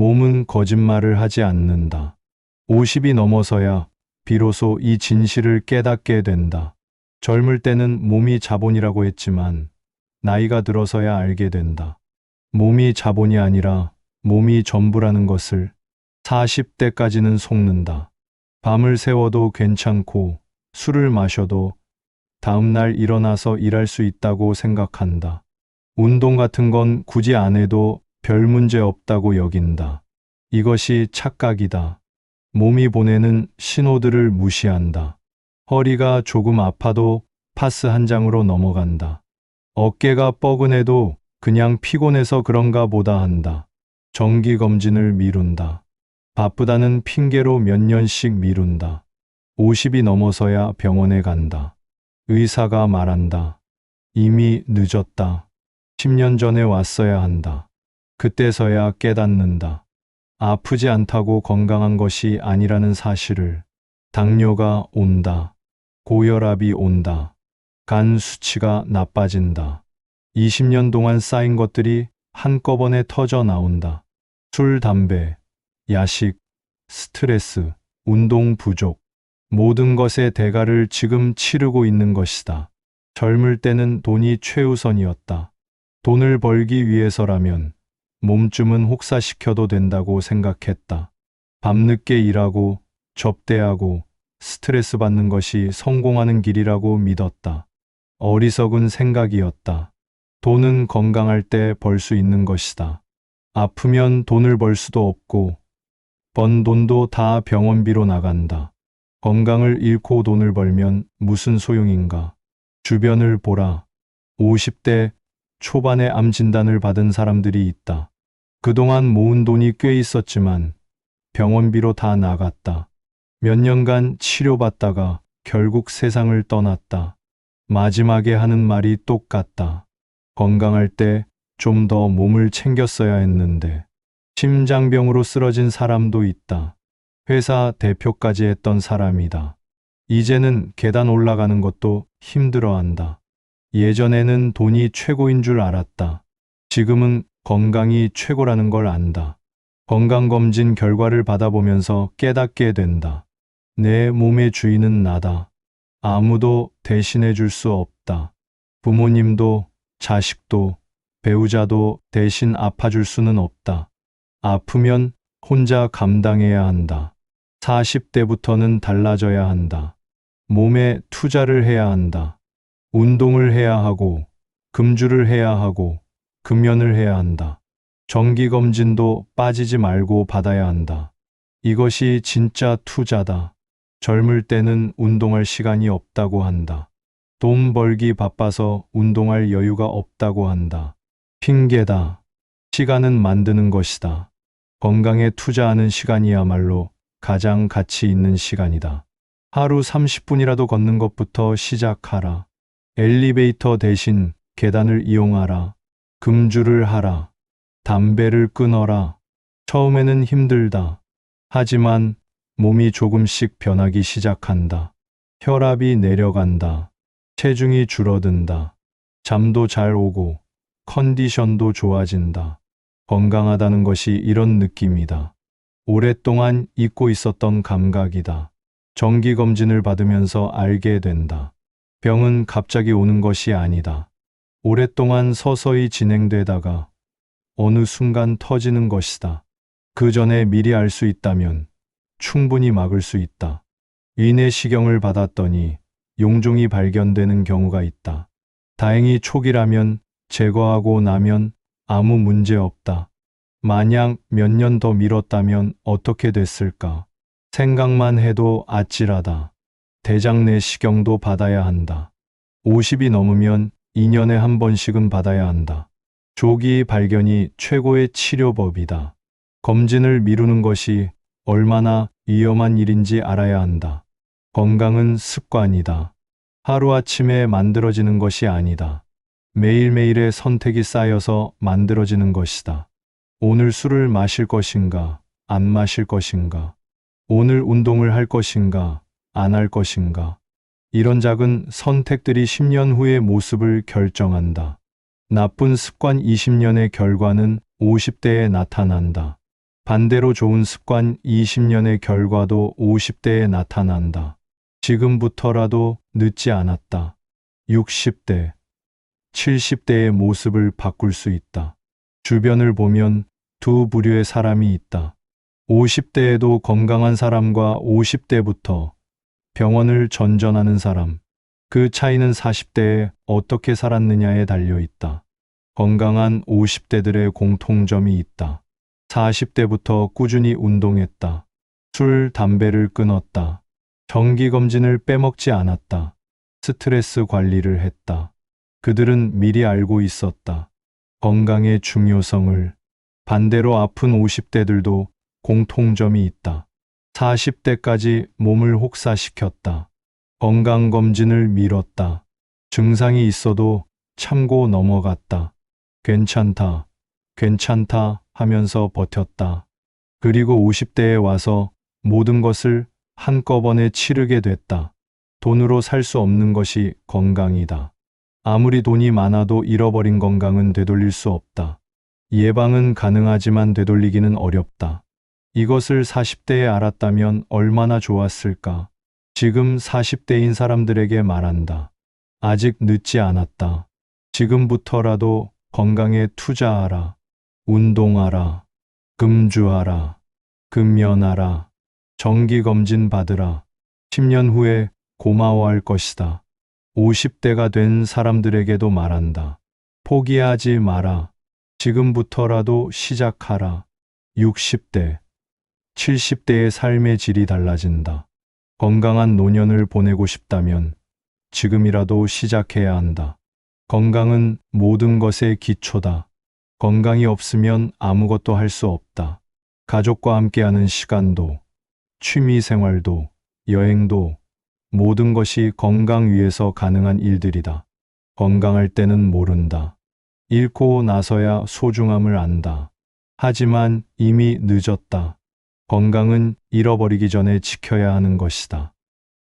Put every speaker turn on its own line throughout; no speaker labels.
몸은 거짓말을 하지 않는다. 50이 넘어서야 비로소 이 진실을 깨닫게 된다. 젊을 때는 몸이 자본이라고 했지만 나이가 들어서야 알게 된다. 몸이 자본이 아니라 몸이 전부라는 것을. 40대까지는 속는다. 밤을 새워도 괜찮고 술을 마셔도 다음날 일어나서 일할 수 있다고 생각한다. 운동 같은 건 굳이 안 해도 별 문제 없다고 여긴다. 이것이 착각이다. 몸이 보내는 신호들을 무시한다. 허리가 조금 아파도 파스 한 장으로 넘어간다. 어깨가 뻐근해도 그냥 피곤해서 그런가 보다 한다. 정기검진을 미룬다. 바쁘다는 핑계로 몇 년씩 미룬다. 50이 넘어서야 병원에 간다. 의사가 말한다. 이미 늦었다. 10년 전에 왔어야 한다. 그때서야 깨닫는다. 아프지 않다고 건강한 것이 아니라는 사실을. 당뇨가 온다. 고혈압이 온다. 간 수치가 나빠진다. 20년 동안 쌓인 것들이 한꺼번에 터져 나온다. 술, 담배, 야식, 스트레스, 운동 부족, 모든 것의 대가를 지금 치르고 있는 것이다. 젊을 때는 돈이 최우선이었다. 돈을 벌기 위해서라면 몸쯤은 혹사시켜도 된다고 생각했다. 밤늦게 일하고 접대하고 스트레스 받는 것이 성공하는 길이라고 믿었다. 어리석은 생각이었다. 돈은 건강할 때 벌 수 있는 것이다. 아프면 돈을 벌 수도 없고 번 돈도 다 병원비로 나간다. 건강을 잃고 돈을 벌면 무슨 소용인가? 주변을 보라. 50대 초반에 암 진단을 받은 사람들이 있다. 그동안 모은 돈이 꽤 있었지만 병원비로 다 나갔다. 몇 년간 치료받다가 결국 세상을 떠났다. 마지막에 하는 말이 똑같다. 건강할 때 좀 더 몸을 챙겼어야 했는데. 심장병으로 쓰러진 사람도 있다. 회사 대표까지 했던 사람이다. 이제는 계단 올라가는 것도 힘들어한다. 예전에는 돈이 최고인 줄 알았다. 지금은 건강이 최고라는 걸 안다. 건강검진 결과를 받아보면서 깨닫게 된다. 내 몸의 주인은 나다. 아무도 대신해 줄 수 없다. 부모님도 자식도 배우자도 대신 아파줄 수는 없다. 아프면 혼자 감당해야 한다. 40대부터는 달라져야 한다. 몸에 투자를 해야 한다. 운동을 해야 하고, 금주를 해야 하고, 금연을 해야 한다. 정기검진도 빠지지 말고 받아야 한다. 이것이 진짜 투자다. 젊을 때는 운동할 시간이 없다고 한다. 돈 벌기 바빠서 운동할 여유가 없다고 한다. 핑계다. 시간은 만드는 것이다. 건강에 투자하는 시간이야말로 가장 가치 있는 시간이다. 하루 30분이라도 걷는 것부터 시작하라. 엘리베이터 대신 계단을 이용하라. 금주를 하라. 담배를 끊어라. 처음에는 힘들다. 하지만 몸이 조금씩 변하기 시작한다. 혈압이 내려간다. 체중이 줄어든다. 잠도 잘 오고 컨디션도 좋아진다. 건강하다는 것이 이런 느낌이다. 오랫동안 잊고 있었던 감각이다. 정기검진을 받으면서 알게 된다. 병은 갑자기 오는 것이 아니다. 오랫동안 서서히 진행되다가 어느 순간 터지는 것이다. 그 전에 미리 알 수 있다면 충분히 막을 수 있다. 위내시경을 받았더니 용종이 발견되는 경우가 있다. 다행히 초기라면 제거하고 나면 아무 문제 없다. 만약 몇 년 더 미뤘다면 어떻게 됐을까? 생각만 해도 아찔하다. 대장 내시경도 받아야 한다. 50이 넘으면 2년에 한 번씩은 받아야 한다. 조기 발견이 최고의 치료법이다. 검진을 미루는 것이 얼마나 위험한 일인지 알아야 한다. 건강은 습관이다. 하루아침에 만들어지는 것이 아니다. 매일매일의 선택이 쌓여서 만들어지는 것이다. 오늘 술을 마실 것인가, 안 마실 것인가? 오늘 운동을 할 것인가, 안 할 것인가? 이런 작은 선택들이 10년 후의 모습을 결정한다. 나쁜 습관 20년의 결과는 50대에 나타난다. 반대로 좋은 습관 20년의 결과도 50대에 나타난다. 지금부터라도 늦지 않았다. 60대, 70대의 모습을 바꿀 수 있다. 주변을 보면 두 부류의 사람이 있다. 50대에도 건강한 사람과 50대부터 병원을 전전하는 사람. 그 차이는 40대에 어떻게 살았느냐에 달려 있다. 건강한 50대들의 공통점이 있다. 40대부터 꾸준히 운동했다. 술, 담배를 끊었다. 정기검진을 빼먹지 않았다. 스트레스 관리를 했다. 그들은 미리 알고 있었다. 건강의 중요성을. 반대로 아픈 50대들도 공통점이 있다. 40대까지 몸을 혹사시켰다. 건강검진을 미뤘다. 증상이 있어도 참고 넘어갔다. 괜찮다, 괜찮다 하면서 버텼다. 그리고 50대에 와서 모든 것을 한꺼번에 치르게 됐다. 돈으로 살 수 없는 것이 건강이다. 아무리 돈이 많아도 잃어버린 건강은 되돌릴 수 없다. 예방은 가능하지만 되돌리기는 어렵다. 이것을 40대에 알았다면 얼마나 좋았을까? 지금 40대인 사람들에게 말한다. 아직 늦지 않았다. 지금부터라도 건강에 투자하라. 운동하라. 금주하라. 금연하라. 정기검진 받으라. 10년 후에 고마워할 것이다. 50대가 된 사람들에게도 말한다. 포기하지 마라. 지금부터라도 시작하라. 60대, 70대의 삶의 질이 달라진다. 건강한 노년을 보내고 싶다면 지금이라도 시작해야 한다. 건강은 모든 것의 기초다. 건강이 없으면 아무것도 할 수 없다. 가족과 함께하는 시간도, 취미 생활도, 여행도 모든 것이 건강 위에서 가능한 일들이다. 건강할 때는 모른다. 잃고 나서야 소중함을 안다. 하지만 이미 늦었다. 건강은 잃어버리기 전에 지켜야 하는 것이다.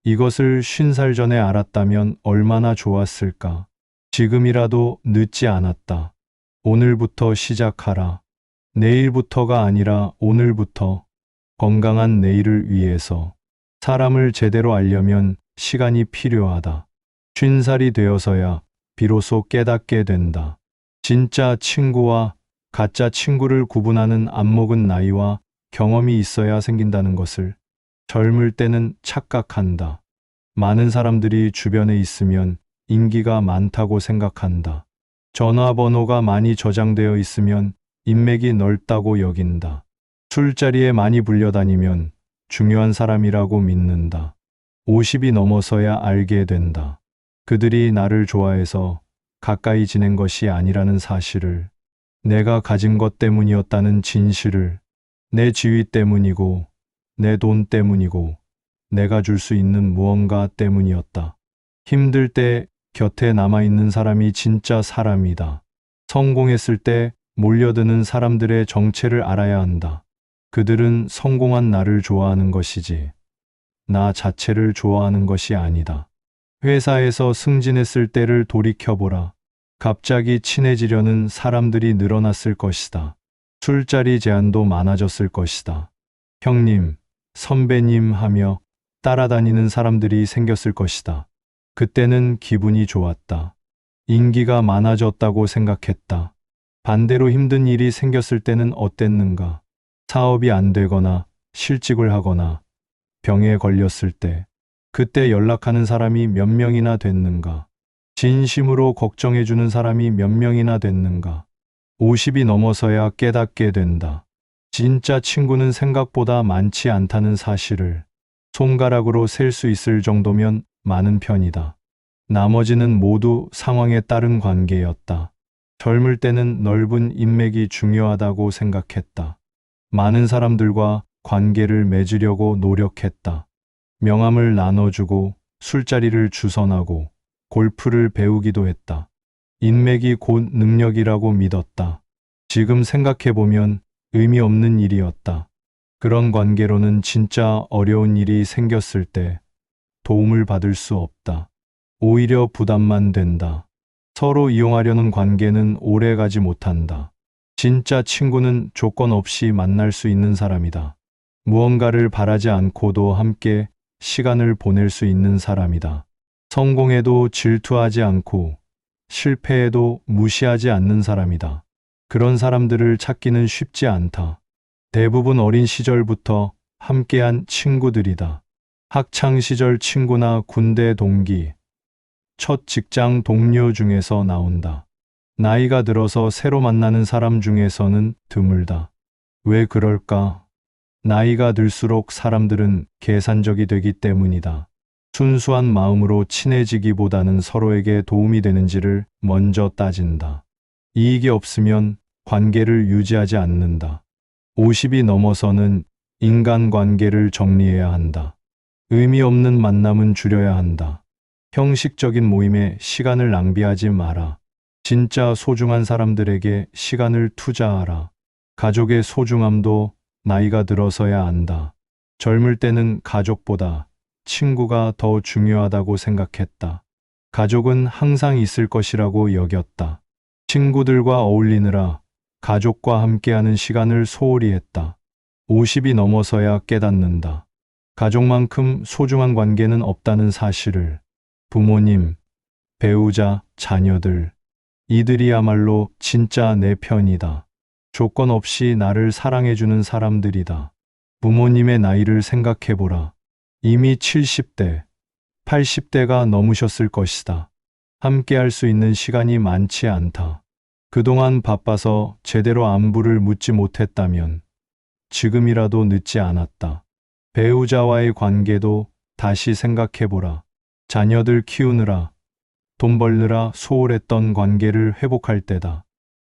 이것을 50살 전에 알았다면 얼마나 좋았을까? 지금이라도 늦지 않았다. 오늘부터 시작하라. 내일부터가 아니라 오늘부터. 건강한 내일을 위해서. 사람을 제대로 알려면 시간이 필요하다. 50살이 되어서야 비로소 깨닫게 된다. 진짜 친구와 가짜 친구를 구분하는 안목은 나이와 경험이 있어야 생긴다는 것을 젊을 때는 착각한다. 많은 사람들이 주변에 있으면 인기가 많다고 생각한다. 전화번호가 많이 저장되어 있으면 인맥이 넓다고 여긴다. 술자리에 많이 불려다니면 중요한 사람이라고 믿는다. 50이 넘어서야 알게 된다. 그들이 나를 좋아해서 가까이 지낸 것이 아니라는 사실을, 내가 가진 것 때문이었다는 진실을, 내 지위 때문이고, 내 돈 때문이고, 내가 줄 수 있는 무언가 때문이었다. 힘들 때 곁에 남아있는 사람이 진짜 사람이다. 성공했을 때 몰려드는 사람들의 정체를 알아야 한다. 그들은 성공한 나를 좋아하는 것이지, 나 자체를 좋아하는 것이 아니다. 회사에서 승진했을 때를 돌이켜보라. 갑자기 친해지려는 사람들이 늘어났을 것이다. 술자리 제한도 많아졌을 것이다. 형님, 선배님 하며 따라다니는 사람들이 생겼을 것이다. 그때는 기분이 좋았다. 인기가 많아졌다고 생각했다. 반대로 힘든 일이 생겼을 때는 어땠는가? 사업이 안 되거나 실직을 하거나 병에 걸렸을 때, 그때 연락하는 사람이 몇 명이나 됐는가? 진심으로 걱정해주는 사람이 몇 명이나 됐는가? 50이 넘어서야 깨닫게 된다. 진짜 친구는 생각보다 많지 않다는 사실을. 손가락으로 셀 수 있을 정도면 많은 편이다. 나머지는 모두 상황에 따른 관계였다. 젊을 때는 넓은 인맥이 중요하다고 생각했다. 많은 사람들과 관계를 맺으려고 노력했다. 명함을 나눠주고 술자리를 주선하고 골프를 배우기도 했다. 인맥이 곧 능력이라고 믿었다. 지금 생각해보면 의미 없는 일이었다. 그런 관계로는 진짜 어려운 일이 생겼을 때 도움을 받을 수 없다. 오히려 부담만 된다. 서로 이용하려는 관계는 오래 가지 못한다. 진짜 친구는 조건 없이 만날 수 있는 사람이다. 무언가를 바라지 않고도 함께 시간을 보낼 수 있는 사람이다. 성공해도 질투하지 않고 실패해도 무시하지 않는 사람이다. 그런 사람들을 찾기는 쉽지 않다. 대부분 어린 시절부터 함께한 친구들이다. 학창 시절 친구나 군대 동기, 첫 직장 동료 중에서 나온다. 나이가 들어서 새로 만나는 사람 중에서는 드물다. 왜 그럴까? 나이가 들수록 사람들은 계산적이 되기 때문이다. 순수한 마음으로 친해지기보다는 서로에게 도움이 되는지를 먼저 따진다. 이익이 없으면 관계를 유지하지 않는다. 50이 넘어서는 인간관계를 정리해야 한다. 의미 없는 만남은 줄여야 한다. 형식적인 모임에 시간을 낭비하지 마라. 진짜 소중한 사람들에게 시간을 투자하라. 가족의 소중함도 나이가 들어서야 안다. 젊을 때는 가족보다 친구가 더 중요하다고 생각했다. 가족은 항상 있을 것이라고 여겼다. 친구들과 어울리느라 가족과 함께하는 시간을 소홀히 했다. 50이 넘어서야 깨닫는다. 가족만큼 소중한 관계는 없다는 사실을. 부모님, 배우자, 자녀들, 이들이야말로 진짜 내 편이다. 조건 없이 나를 사랑해주는 사람들이다. 부모님의 나이를 생각해보라. 이미 70대, 80대가 넘으셨을 것이다. 함께 할 수 있는 시간이 많지 않다. 그동안 바빠서 제대로 안부를 묻지 못했다면 지금이라도 늦지 않았다. 배우자와의 관계도 다시 생각해보라. 자녀들 키우느라, 돈 벌느라 소홀했던 관계를 회복할 때다.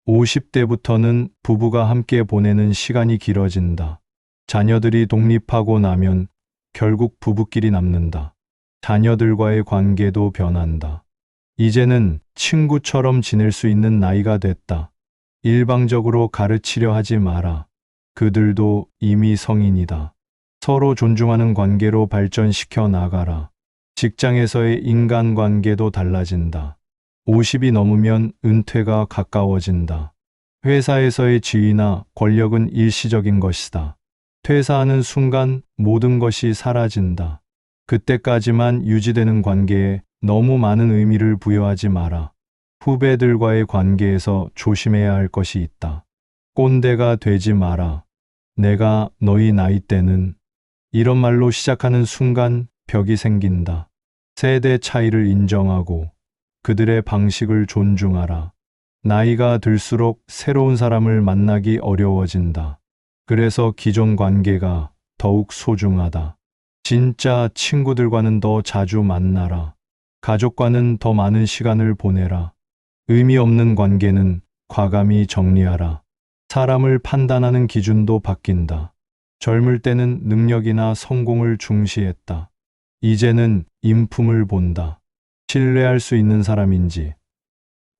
50대부터는 부부가 함께 보내는 시간이 길어진다. 자녀들이 독립하고 나면 결국 부부끼리 남는다. 자녀들과의 관계도 변한다. 이제는 친구처럼 지낼 수 있는 나이가 됐다. 일방적으로 가르치려 하지 마라. 그들도 이미 성인이다. 서로 존중하는 관계로 발전시켜 나가라. 직장에서의 인간관계도 달라진다. 50이 넘으면 은퇴가 가까워진다. 회사에서의 지위나 권력은 일시적인 것이다. 퇴사하는 순간 모든 것이 사라진다. 그때까지만 유지되는 관계에 너무 많은 의미를 부여하지 마라. 후배들과의 관계에서 조심해야 할 것이 있다. 꼰대가 되지 마라. 내가 너희 나이 때는 이런 말로 시작하는 순간 벽이 생긴다. 세대 차이를 인정하고 그들의 방식을 존중하라. 나이가 들수록 새로운 사람을 만나기 어려워진다. 그래서 기존 관계가 더욱 소중하다. 진짜 친구들과는 더 자주 만나라. 가족과는 더 많은 시간을 보내라. 의미 없는 관계는 과감히 정리하라. 사람을 판단하는 기준도 바뀐다. 젊을 때는 능력이나 성공을 중시했다. 이제는 인품을 본다. 신뢰할 수 있는 사람인지,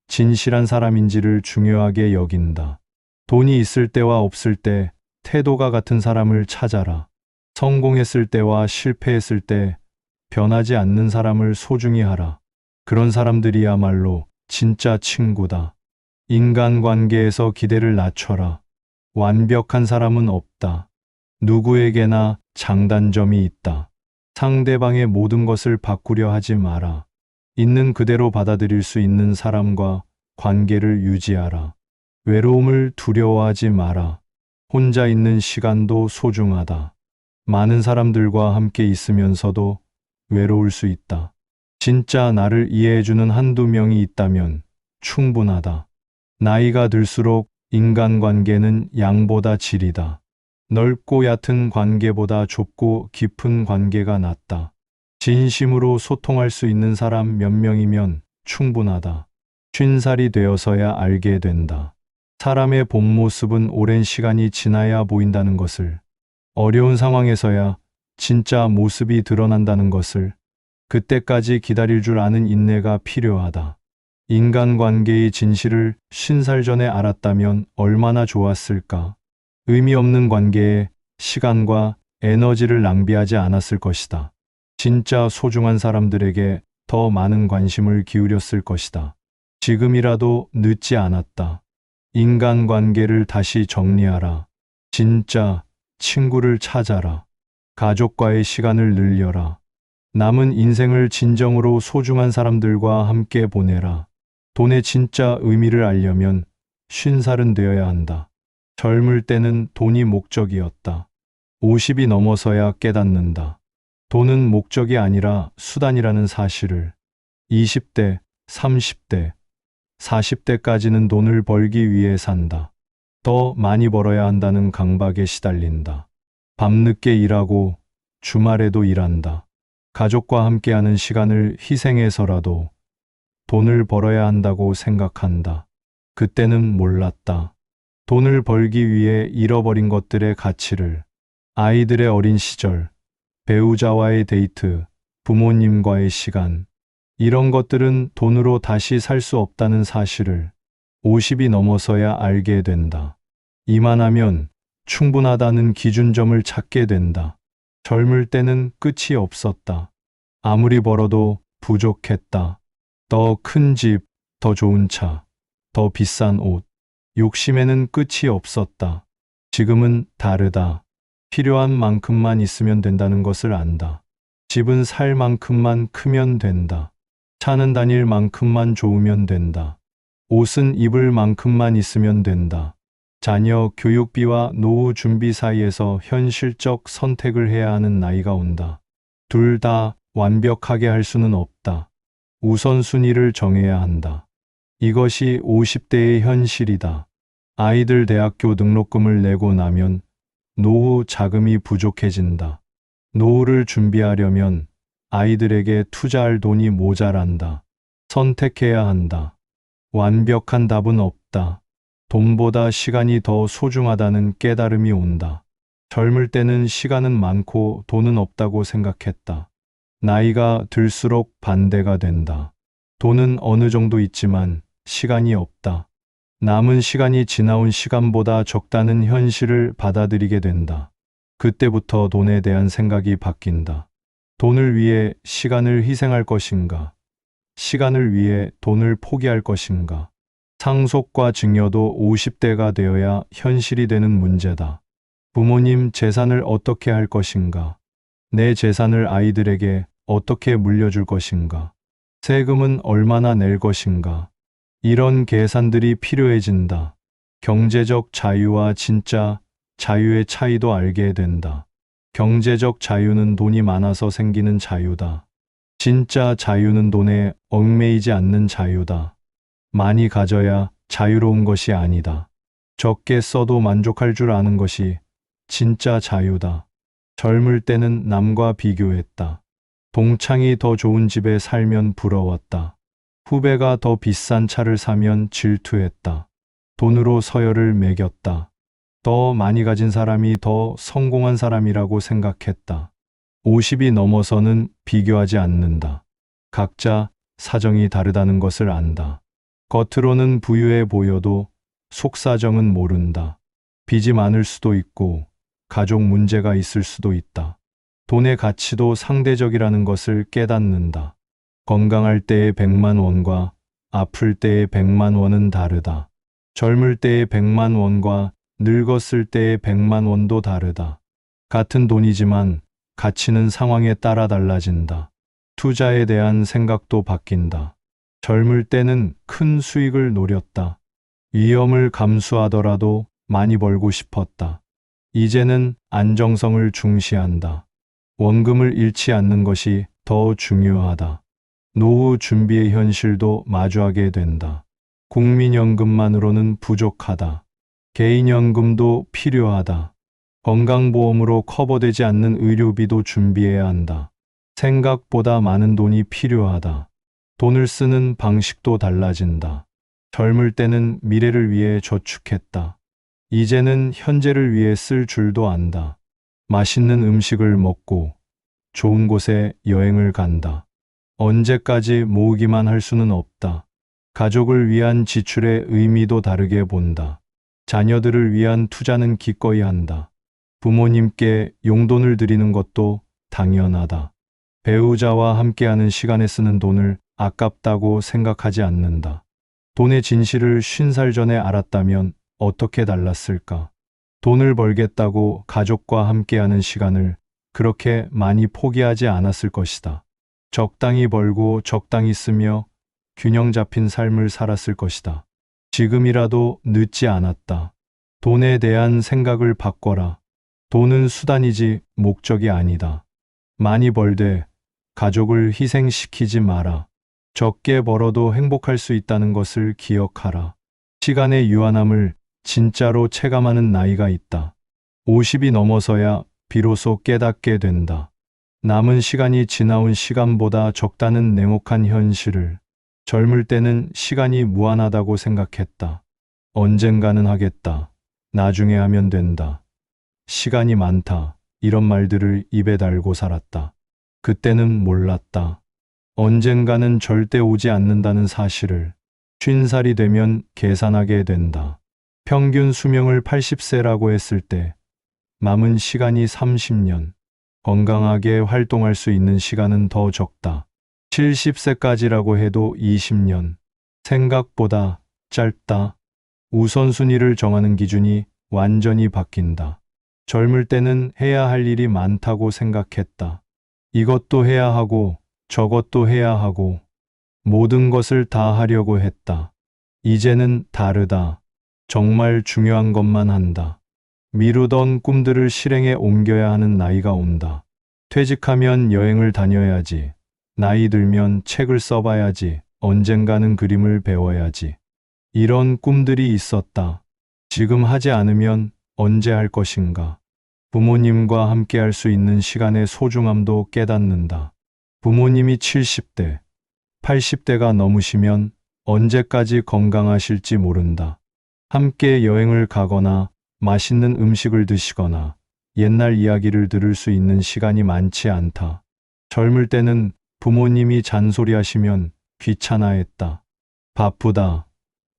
진실한 사람인지를 중요하게 여긴다. 돈이 있을 때와 없을 때 태도가 같은 사람을 찾아라. 성공했을 때와 실패했을 때 변하지 않는 사람을 소중히 하라. 그런 사람들이야말로 진짜 친구다. 인간관계에서 기대를 낮춰라. 완벽한 사람은 없다. 누구에게나 장단점이 있다. 상대방의 모든 것을 바꾸려 하지 마라. 있는 그대로 받아들일 수 있는 사람과 관계를 유지하라. 외로움을 두려워하지 마라. 혼자 있는 시간도 소중하다. 많은 사람들과 함께 있으면서도 외로울 수 있다. 진짜 나를 이해해주는 한두 명이 있다면 충분하다. 나이가 들수록 인간관계는 양보다 질이다. 넓고 얕은 관계보다 좁고 깊은 관계가 낫다. 진심으로 소통할 수 있는 사람 몇 명이면 충분하다. 50살이 되어서야 알게 된다. 사람의 본 모습은 오랜 시간이 지나야 보인다는 것을, 어려운 상황에서야 진짜 모습이 드러난다는 것을, 그때까지 기다릴 줄 아는 인내가 필요하다. 인간관계의 진실을 50살 전에 알았다면 얼마나 좋았을까. 의미 없는 관계에 시간과 에너지를 낭비하지 않았을 것이다. 진짜 소중한 사람들에게 더 많은 관심을 기울였을 것이다. 지금이라도 늦지 않았다. 인간관계를 다시 정리하라. 진짜 친구를 찾아라. 가족과의 시간을 늘려라. 남은 인생을 진정으로 소중한 사람들과 함께 보내라. 돈의 진짜 의미를 알려면 50살은 되어야 한다. 젊을 때는 돈이 목적이었다. 50이 넘어서야 깨닫는다. 돈은 목적이 아니라 수단이라는 사실을. 20대, 30대, 40대까지는 돈을 벌기 위해 산다. 더 많이 벌어야 한다는 강박에 시달린다. 밤늦게 일하고 주말에도 일한다. 가족과 함께하는 시간을 희생해서라도 돈을 벌어야 한다고 생각한다. 그때는 몰랐다. 돈을 벌기 위해 잃어버린 것들의 가치를. 아이들의 어린 시절, 배우자와의 데이트, 부모님과의 시간. 이런 것들은 돈으로 다시 살 수 없다는 사실을 50이 넘어서야 알게 된다. 이만하면 충분하다는 기준점을 찾게 된다. 젊을 때는 끝이 없었다. 아무리 벌어도 부족했다. 더 큰 집, 더 좋은 차, 더 비싼 옷. 욕심에는 끝이 없었다. 지금은 다르다. 필요한 만큼만 있으면 된다는 것을 안다. 집은 살 만큼만 크면 된다. 차는 다닐 만큼만 좋으면 된다. 옷은 입을 만큼만 있으면 된다. 자녀 교육비와 노후 준비 사이에서 현실적 선택을 해야 하는 나이가 온다. 둘 다 완벽하게 할 수는 없다. 우선순위를 정해야 한다. 이것이 50대의 현실이다. 아이들 대학교 등록금을 내고 나면 노후 자금이 부족해진다. 노후를 준비하려면 아이들에게 투자할 돈이 모자란다. 선택해야 한다. 완벽한 답은 없다. 돈보다 시간이 더 소중하다는 깨달음이 온다. 젊을 때는 시간은 많고 돈은 없다고 생각했다. 나이가 들수록 반대가 된다. 돈은 어느 정도 있지만 시간이 없다. 남은 시간이 지나온 시간보다 적다는 현실을 받아들이게 된다. 그때부터 돈에 대한 생각이 바뀐다. 돈을 위해 시간을 희생할 것인가? 시간을 위해 돈을 포기할 것인가? 상속과 증여도 50대가 되어야 현실이 되는 문제다. 부모님 재산을 어떻게 할 것인가? 내 재산을 아이들에게 어떻게 물려줄 것인가? 세금은 얼마나 낼 것인가? 이런 계산들이 필요해진다. 경제적 자유와 진짜 자유의 차이도 알게 된다. 경제적 자유는 돈이 많아서 생기는 자유다. 진짜 자유는 돈에 얽매이지 않는 자유다. 많이 가져야 자유로운 것이 아니다. 적게 써도 만족할 줄 아는 것이 진짜 자유다. 젊을 때는 남과 비교했다. 동창이 더 좋은 집에 살면 부러웠다. 후배가 더 비싼 차를 사면 질투했다. 돈으로 서열을 매겼다. 더 많이 가진 사람이 더 성공한 사람이라고 생각했다. 50이 넘어서는 비교하지 않는다. 각자 사정이 다르다는 것을 안다. 겉으로는 부유해 보여도 속사정은 모른다. 빚이 많을 수도 있고 가족 문제가 있을 수도 있다. 돈의 가치도 상대적이라는 것을 깨닫는다. 건강할 때의 100만 원과 아플 때의 100만 원은 다르다. 젊을 때의 100만 원과 늙었을 때의 100만 원도 다르다. 같은 돈이지만 가치는 상황에 따라 달라진다. 투자에 대한 생각도 바뀐다. 젊을 때는 큰 수익을 노렸다. 위험을 감수하더라도 많이 벌고 싶었다. 이제는 안정성을 중시한다. 원금을 잃지 않는 것이 더 중요하다. 노후 준비의 현실도 마주하게 된다. 국민연금만으로는 부족하다. 개인연금도 필요하다. 건강보험으로 커버되지 않는 의료비도 준비해야 한다. 생각보다 많은 돈이 필요하다. 돈을 쓰는 방식도 달라진다. 젊을 때는 미래를 위해 저축했다. 이제는 현재를 위해 쓸 줄도 안다. 맛있는 음식을 먹고 좋은 곳에 여행을 간다. 언제까지 모으기만 할 수는 없다. 가족을 위한 지출의 의미도 다르게 본다. 자녀들을 위한 투자는 기꺼이 한다. 부모님께 용돈을 드리는 것도 당연하다. 배우자와 함께하는 시간에 쓰는 돈을 아깝다고 생각하지 않는다. 돈의 진실을 50살 전에 알았다면 어떻게 달랐을까? 돈을 벌겠다고 가족과 함께하는 시간을 그렇게 많이 포기하지 않았을 것이다. 적당히 벌고 적당히 쓰며 균형 잡힌 삶을 살았을 것이다. 지금이라도 늦지 않았다. 돈에 대한 생각을 바꿔라. 돈은 수단이지 목적이 아니다. 많이 벌되 가족을 희생시키지 마라. 적게 벌어도 행복할 수 있다는 것을 기억하라. 시간의 유한함을 진짜로 체감하는 나이가 있다. 50이 넘어서야 비로소 깨닫게 된다. 남은 시간이 지나온 시간보다 적다는 냉혹한 현실을. 젊을 때는 시간이 무한하다고 생각했다. 언젠가는 하겠다. 나중에 하면 된다. 시간이 많다. 이런 말들을 입에 달고 살았다. 그때는 몰랐다. 언젠가는 절대 오지 않는다는 사실을. 50살이 되면 계산하게 된다. 평균 수명을 80세라고 했을 때 남은 시간이 30년. 건강하게 활동할 수 있는 시간은 더 적다. 70세까지라고 해도 20년. 생각보다 짧다. 우선순위를 정하는 기준이 완전히 바뀐다. 젊을 때는 해야 할 일이 많다고 생각했다. 이것도 해야 하고 저것도 해야 하고 모든 것을 다 하려고 했다. 이제는 다르다. 정말 중요한 것만 한다. 미루던 꿈들을 실행에 옮겨야 하는 나이가 온다. 퇴직하면 여행을 다녀야지. 나이 들면 책을 써봐야지. 언젠가는 그림을 배워야지. 이런 꿈들이 있었다. 지금 하지 않으면 언제 할 것인가. 부모님과 함께 할 수 있는 시간의 소중함도 깨닫는다. 부모님이 70대, 80대가 넘으시면 언제까지 건강하실지 모른다. 함께 여행을 가거나 맛있는 음식을 드시거나 옛날 이야기를 들을 수 있는 시간이 많지 않다. 젊을 때는 부모님이 잔소리하시면 귀찮아했다. 바쁘다.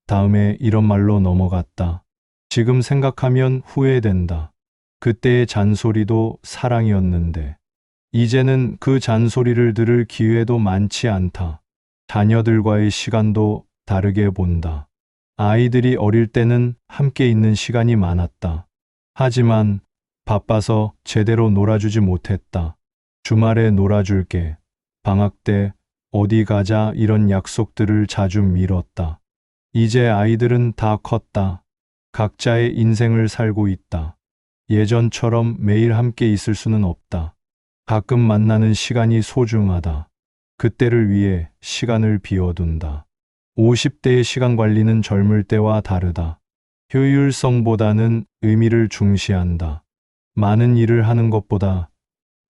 다음에 이런 말로 넘어갔다. 지금 생각하면 후회된다. 그때의 잔소리도 사랑이었는데 이제는 그 잔소리를 들을 기회도 많지 않다. 자녀들과의 시간도 다르게 본다. 아이들이 어릴 때는 함께 있는 시간이 많았다. 하지만 바빠서 제대로 놀아주지 못했다. 주말에 놀아줄게. 방학 때 어디 가자 이런 약속들을 자주 미뤘다. 이제 아이들은 다 컸다. 각자의 인생을 살고 있다. 예전처럼 매일 함께 있을 수는 없다. 가끔 만나는 시간이 소중하다. 그때를 위해 시간을 비워둔다. 50대의 시간 관리는 젊을 때와 다르다. 효율성보다는 의미를 중시한다. 많은 일을 하는 것보다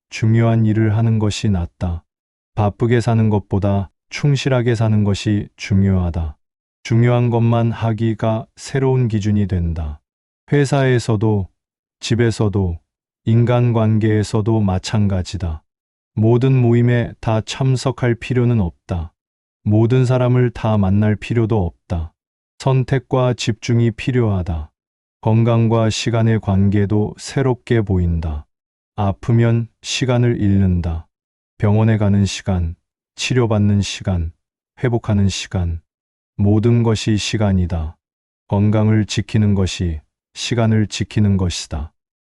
중요한 일을 하는 것이 낫다. 바쁘게 사는 것보다 충실하게 사는 것이 중요하다. 중요한 것만 하기가 새로운 기준이 된다. 회사에서도 집에서도 인간관계에서도 마찬가지다. 모든 모임에 다 참석할 필요는 없다. 모든 사람을 다 만날 필요도 없다. 선택과 집중이 필요하다. 건강과 시간의 관계도 새롭게 보인다. 아프면 시간을 잃는다. 병원에 가는 시간, 치료받는 시간, 회복하는 시간, 모든 것이 시간이다. 건강을 지키는 것이 시간을 지키는 것이다.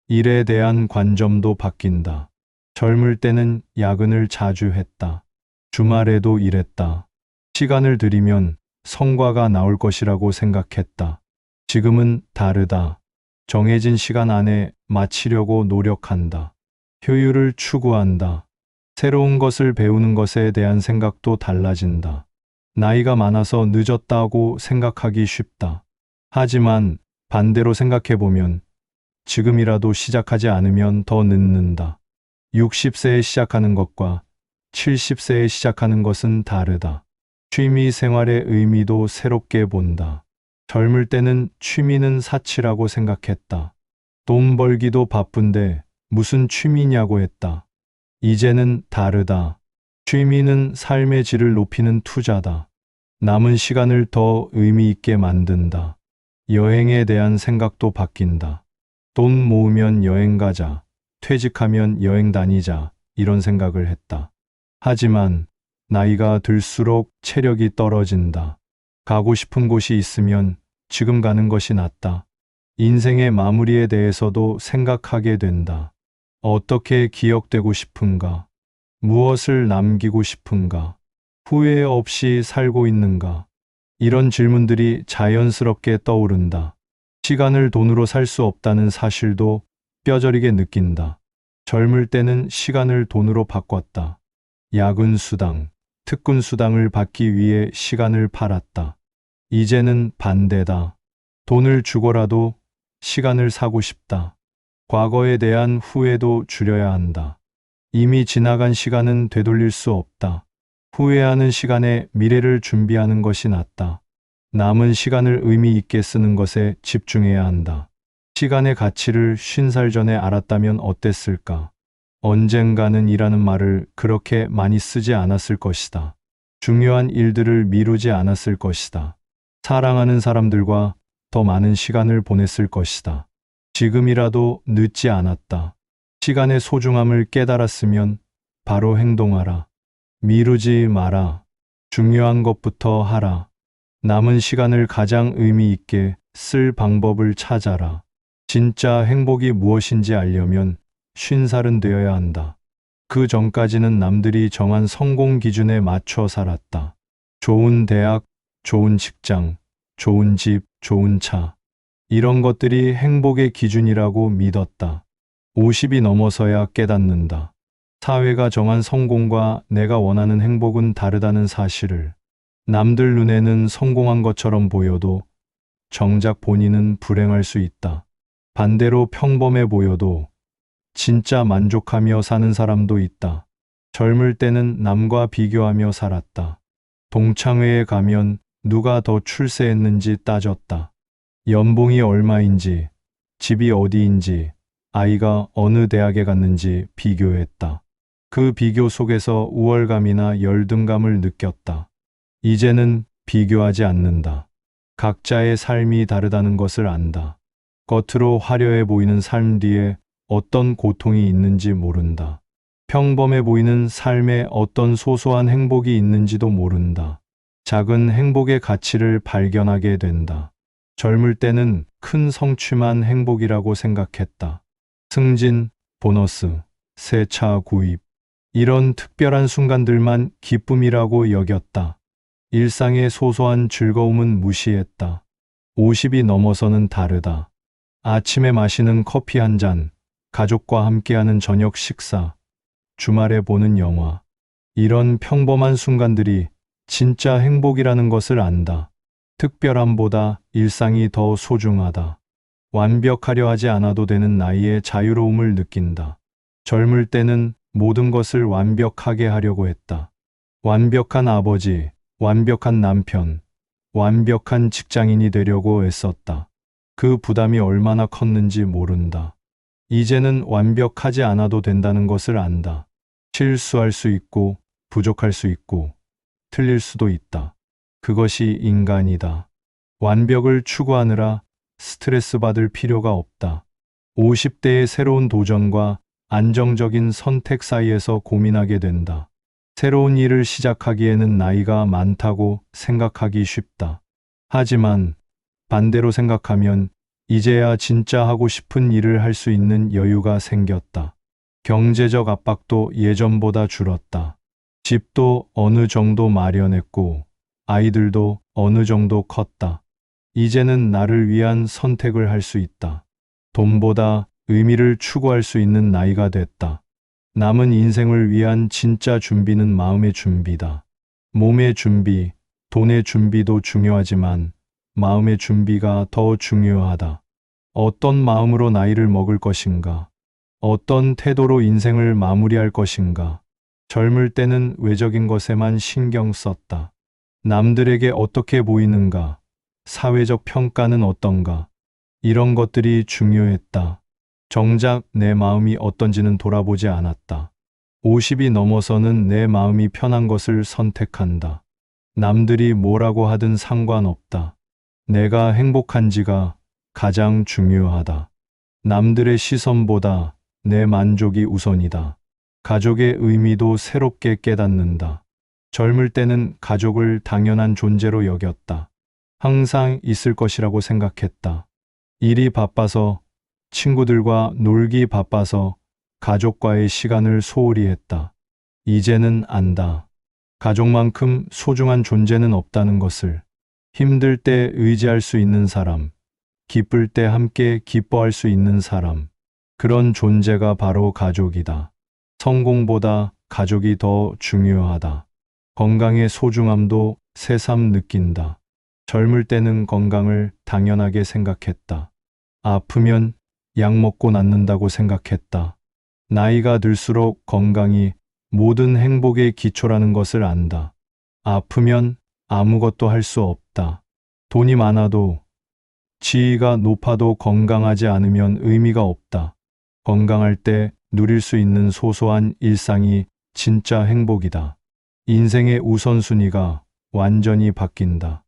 일에 대한 관점도 바뀐다. 젊을 때는 야근을 자주 했다. 주말에도 일했다. 시간을 들이면 성과가 나올 것이라고 생각했다. 지금은 다르다. 정해진 시간 안에 마치려고 노력한다. 효율을 추구한다. 새로운 것을 배우는 것에 대한 생각도 달라진다. 나이가 많아서 늦었다고 생각하기 쉽다. 하지만 반대로 생각해보면 지금이라도 시작하지 않으면 더 늦는다. 60세에 시작하는 것과 70세에 시작하는 것은 다르다. 취미 생활의 의미도 새롭게 본다. 젊을 때는 취미는 사치라고 생각했다. 돈 벌기도 바쁜데 무슨 취미냐고 했다. 이제는 다르다. 취미는 삶의 질을 높이는 투자다. 남은 시간을 더 의미 있게 만든다. 여행에 대한 생각도 바뀐다. 돈 모으면 여행 가자. 퇴직하면 여행 다니자. 이런 생각을 했다. 하지만 나이가 들수록 체력이 떨어진다. 가고 싶은 곳이 있으면 지금 가는 것이 낫다. 인생의 마무리에 대해서도 생각하게 된다. 어떻게 기억되고 싶은가? 무엇을 남기고 싶은가? 후회 없이 살고 있는가? 이런 질문들이 자연스럽게 떠오른다. 시간을 돈으로 살 수 없다는 사실도 뼈저리게 느낀다. 젊을 때는 시간을 돈으로 바꿨다. 야근 수당, 특근 수당을 받기 위해 시간을 팔았다. 이제는 반대다. 돈을 주고라도 시간을 사고 싶다. 과거에 대한 후회도 줄여야 한다. 이미 지나간 시간은 되돌릴 수 없다. 후회하는 시간에 미래를 준비하는 것이 낫다. 남은 시간을 의미 있게 쓰는 것에 집중해야 한다. 시간의 가치를 50살 전에 알았다면 어땠을까? 언젠가는 이라는 말을 그렇게 많이 쓰지 않았을 것이다. 중요한 일들을 미루지 않았을 것이다. 사랑하는 사람들과 더 많은 시간을 보냈을 것이다. 지금이라도 늦지 않았다. 시간의 소중함을 깨달았으면 바로 행동하라. 미루지 마라. 중요한 것부터 하라. 남은 시간을 가장 의미 있게 쓸 방법을 찾아라. 진짜 행복이 무엇인지 알려면 50살은 되어야 한다. 그 전까지는 남들이 정한 성공 기준에 맞춰 살았다. 좋은 대학, 좋은 직장, 좋은 집, 좋은 차. 이런 것들이 행복의 기준이라고 믿었다. 50이 넘어서야 깨닫는다. 사회가 정한 성공과 내가 원하는 행복은 다르다는 사실을. 남들 눈에는 성공한 것처럼 보여도 정작 본인은 불행할 수 있다. 반대로 평범해 보여도 진짜 만족하며 사는 사람도 있다. 젊을 때는 남과 비교하며 살았다. 동창회에 가면 누가 더 출세했는지 따졌다. 연봉이 얼마인지, 집이 어디인지, 아이가 어느 대학에 갔는지 비교했다. 그 비교 속에서 우월감이나 열등감을 느꼈다. 이제는 비교하지 않는다. 각자의 삶이 다르다는 것을 안다. 겉으로 화려해 보이는 삶 뒤에 어떤 고통이 있는지 모른다. 평범해 보이는 삶에 어떤 소소한 행복이 있는지도 모른다. 작은 행복의 가치를 발견하게 된다. 젊을 때는 큰 성취만 행복이라고 생각했다. 승진, 보너스, 새 차 구입. 이런 특별한 순간들만 기쁨이라고 여겼다. 일상의 소소한 즐거움은 무시했다. 50이 넘어서는 다르다. 아침에 마시는 커피 한 잔, 가족과 함께하는 저녁 식사, 주말에 보는 영화. 이런 평범한 순간들이 진짜 행복이라는 것을 안다. 특별함보다 일상이 더 소중하다. 완벽하려 하지 않아도 되는 나이의 자유로움을 느낀다. 젊을 때는 모든 것을 완벽하게 하려고 했다. 완벽한 아버지, 완벽한 남편, 완벽한 직장인이 되려고 애썼다. 그 부담이 얼마나 컸는지 모른다. 이제는 완벽하지 않아도 된다는 것을 안다. 실수할 수 있고, 부족할 수 있고, 틀릴 수도 있다. 그것이 인간이다. 완벽을 추구하느라 스트레스 받을 필요가 없다. 50대의 새로운 도전과 안정적인 선택 사이에서 고민하게 된다. 새로운 일을 시작하기에는 나이가 많다고 생각하기 쉽다. 하지만 반대로 생각하면 이제야 진짜 하고 싶은 일을 할 수 있는 여유가 생겼다. 경제적 압박도 예전보다 줄었다. 집도 어느 정도 마련했고, 아이들도 어느 정도 컸다. 이제는 나를 위한 선택을 할 수 있다. 돈보다 의미를 추구할 수 있는 나이가 됐다. 남은 인생을 위한 진짜 준비는 마음의 준비다. 몸의 준비, 돈의 준비도 중요하지만 마음의 준비가 더 중요하다. 어떤 마음으로 나이를 먹을 것인가? 어떤 태도로 인생을 마무리할 것인가? 젊을 때는 외적인 것에만 신경 썼다. 남들에게 어떻게 보이는가? 사회적 평가는 어떤가? 이런 것들이 중요했다. 정작 내 마음이 어떤지는 돌아보지 않았다. 50이 넘어서는 내 마음이 편한 것을 선택한다. 남들이 뭐라고 하든 상관없다. 내가 행복한지가 가장 중요하다. 남들의 시선보다 내 만족이 우선이다. 가족의 의미도 새롭게 깨닫는다. 젊을 때는 가족을 당연한 존재로 여겼다. 항상 있을 것이라고 생각했다. 일이 바빠서, 친구들과 놀기 바빠서 가족과의 시간을 소홀히 했다. 이제는 안다. 가족만큼 소중한 존재는 없다는 것을. 힘들 때 의지할 수 있는 사람, 기쁠 때 함께 기뻐할 수 있는 사람. 그런 존재가 바로 가족이다. 성공보다 가족이 더 중요하다. 건강의 소중함도 새삼 느낀다. 젊을 때는 건강을 당연하게 생각했다. 아프면 약 먹고 낫는다고 생각했다. 나이가 들수록 건강이 모든 행복의 기초라는 것을 안다. 아프면 아무것도 할 수 없다. 돈이 많아도, 지위가 높아도 건강하지 않으면 의미가 없다. 건강할 때 누릴 수 있는 소소한 일상이 진짜 행복이다. 인생의 우선순위가 완전히 바뀐다.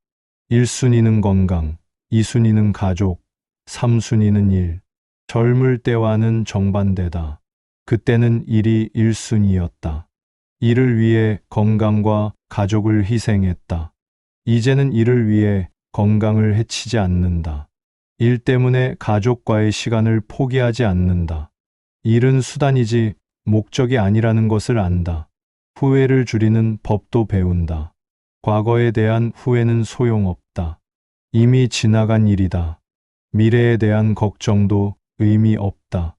1순위는 건강, 2순위는 가족, 3순위는 일. 젊을 때와는 정반대다. 그때는 일이 1순위였다. 일을 위해 건강과 가족을 희생했다. 이제는 일을 위해 건강을 해치지 않는다. 일 때문에 가족과의 시간을 포기하지 않는다. 일은 수단이지 목적이 아니라는 것을 안다. 후회를 줄이는 법도 배운다. 과거에 대한 후회는 소용없다. 이미 지나간 일이다. 미래에 대한 걱정도 의미 없다.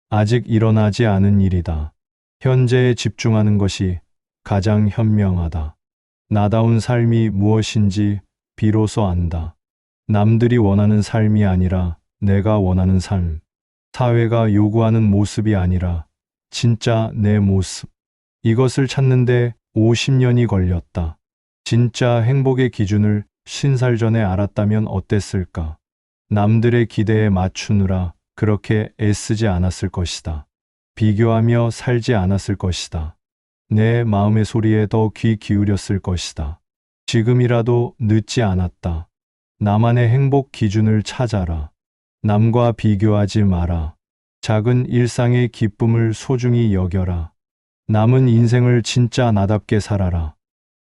아직 일어나지 않은 일이다. 현재에 집중하는 것이 가장 현명하다. 나다운 삶이 무엇인지 비로소 안다. 남들이 원하는 삶이 아니라 내가 원하는 삶. 사회가 요구하는 모습이 아니라 진짜 내 모습. 이것을 찾는데 50년이 걸렸다. 진짜 행복의 기준을 50살 전에 알았다면 어땠을까? 남들의 기대에 맞추느라 그렇게 애쓰지 않았을 것이다. 비교하며 살지 않았을 것이다. 내 마음의 소리에 더 귀 기울였을 것이다. 지금이라도 늦지 않았다. 나만의 행복 기준을 찾아라. 남과 비교하지 마라. 작은 일상의 기쁨을 소중히 여겨라. 남은 인생을 진짜 나답게 살아라.